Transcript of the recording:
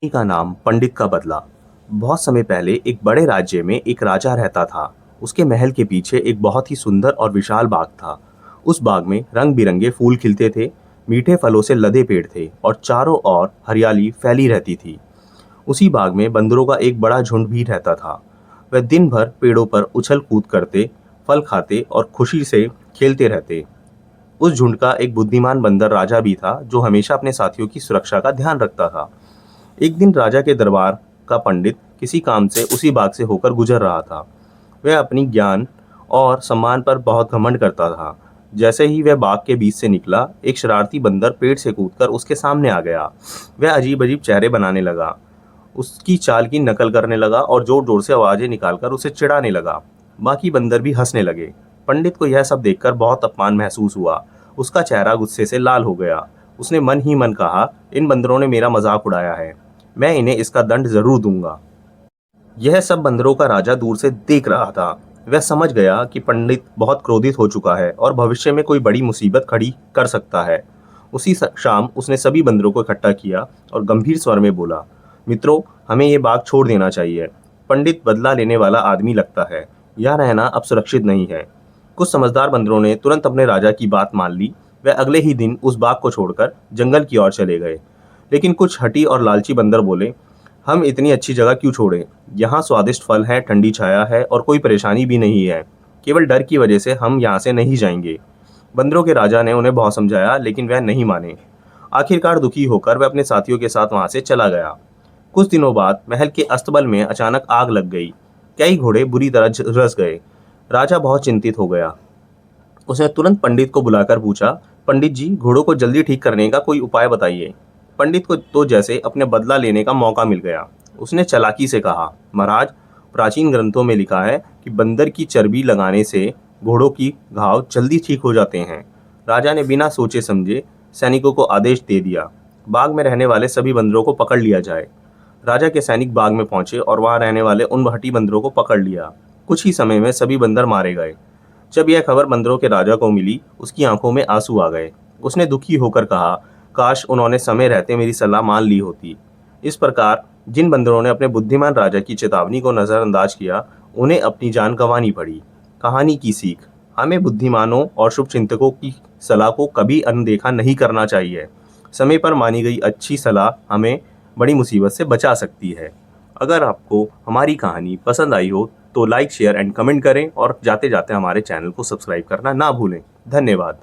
का नाम पंडित का बदला। बहुत समय पहले एक बड़े राज्य में एक राजा रहता था। उसके महल के पीछे एक बहुत ही सुंदर और विशाल बाग था। उस बाग में रंग बिरंगे फूल खिलते थे, मीठे फलों से लदे पेड़ थे और चारों ओर हरियाली फैली रहती थी। उसी बाग में बंदरों का एक बड़ा झुंड भी रहता था। वह दिन भर पेड़ों पर उछल कूद करते, फल खाते और खुशी से खेलते रहते। उस झुंड का एक बुद्धिमान बंदर राजा भी था, जो हमेशा अपने साथियों की सुरक्षा का ध्यान रखता था। एक दिन राजा के दरबार का पंडित किसी काम से उसी बाग से होकर गुजर रहा था। वह अपनी ज्ञान और सम्मान पर बहुत घमंड करता था। जैसे ही वह बाग के बीच से निकला, एक शरारती बंदर पेड़ से कूदकर उसके सामने आ गया। वह अजीब अजीब चेहरे बनाने लगा, उसकी चाल की नकल करने लगा और जोर जोर से आवाजें निकालकर उसे चिढ़ाने लगा। बाकी बंदर भी हंसने लगे। पंडित को यह सब देखकर बहुत अपमान महसूस हुआ। उसका चेहरा गुस्से से लाल हो गया। उसने मन ही मन कहा, इन बंदरों ने मेरा मजाक उड़ाया है, मैं इन्हें इसका दंड जरूर दूंगा। यह सब बंदरों का राजा दूर से देख रहा था। वह समझ गया कि पंडित बहुत क्रोधित हो चुका है और भविष्य में कोई बड़ी मुसीबत खड़ी कर सकता है। उसी शाम उसने सभी बंदरों को इकट्ठा किया और गंभीर स्वर में बोला, मित्रों, हमें ये बाग छोड़ देना चाहिए। पंडित बदला लेने वाला आदमी लगता है। यह रहना अब सुरक्षित नहीं है। कुछ समझदार बंदरों ने तुरंत अपने राजा की बात मान ली। वह अगले ही दिन उस बाग को छोड़कर जंगल की ओर चले गए। लेकिन कुछ हठी और लालची बंदर बोले, हम इतनी अच्छी जगह क्यों छोड़ें? यहाँ स्वादिष्ट फल है, ठंडी छाया है और कोई परेशानी भी नहीं है। केवल डर की वजह से हम यहाँ से नहीं जाएंगे। बंदरों के राजा ने उन्हें बहुत समझाया, लेकिन वह नहीं माने। आखिरकार दुखी होकर वह अपने साथियों के साथ वहां से चला गया। कुछ दिनों बाद महल के अस्तबल में अचानक आग लग गई। कई घोड़े बुरी तरह झुलस गए। राजा बहुत चिंतित हो गया। उसने तुरंत पंडित को बुलाकर पूछा, पंडित जी, घोड़ों को जल्दी ठीक करने का कोई उपाय बताइए। पंडित को तो जैसे अपने बदला लेने का मौका मिल गया। उसने चालाकी से कहा, महाराज, प्राचीन ग्रंथों में लिखा है कि बंदर की चर्बी लगाने से घोड़ों की घाव जल्दी ठीक हो जाते हैं। राजा ने बिना सोचे समझे सैनिकों को आदेश दे दिया, बाग में रहने वाले सभी बंदरों को पकड़ लिया जाए। राजा के सैनिक बाग में पहुंचे और वहां रहने वाले उन हठी बंदरों को पकड़ लिया। कुछ ही समय में सभी बंदर मारे गए। जब यह खबर बंदरों के राजा को मिली, उसकी आंखों में आंसू आ गए। उसने दुखी होकर कहा, काश उन्होंने समय रहते मेरी सलाह मान ली होती। इस प्रकार जिन बंदरों ने अपने बुद्धिमान राजा की चेतावनी को नजरअंदाज किया, उन्हें अपनी जान गंवानी पड़ी। कहानी की सीख, हमें बुद्धिमानों और शुभचिंतकों की सलाह को कभी अनदेखा नहीं करना चाहिए। समय पर मानी गई अच्छी सलाह हमें बड़ी मुसीबत से बचा सकती है। अगर आपको हमारी कहानी पसंद आई हो तो लाइक, शेयर एंड कमेंट करें और जाते जाते हमारे चैनल को सब्सक्राइब करना ना भूलें। धन्यवाद।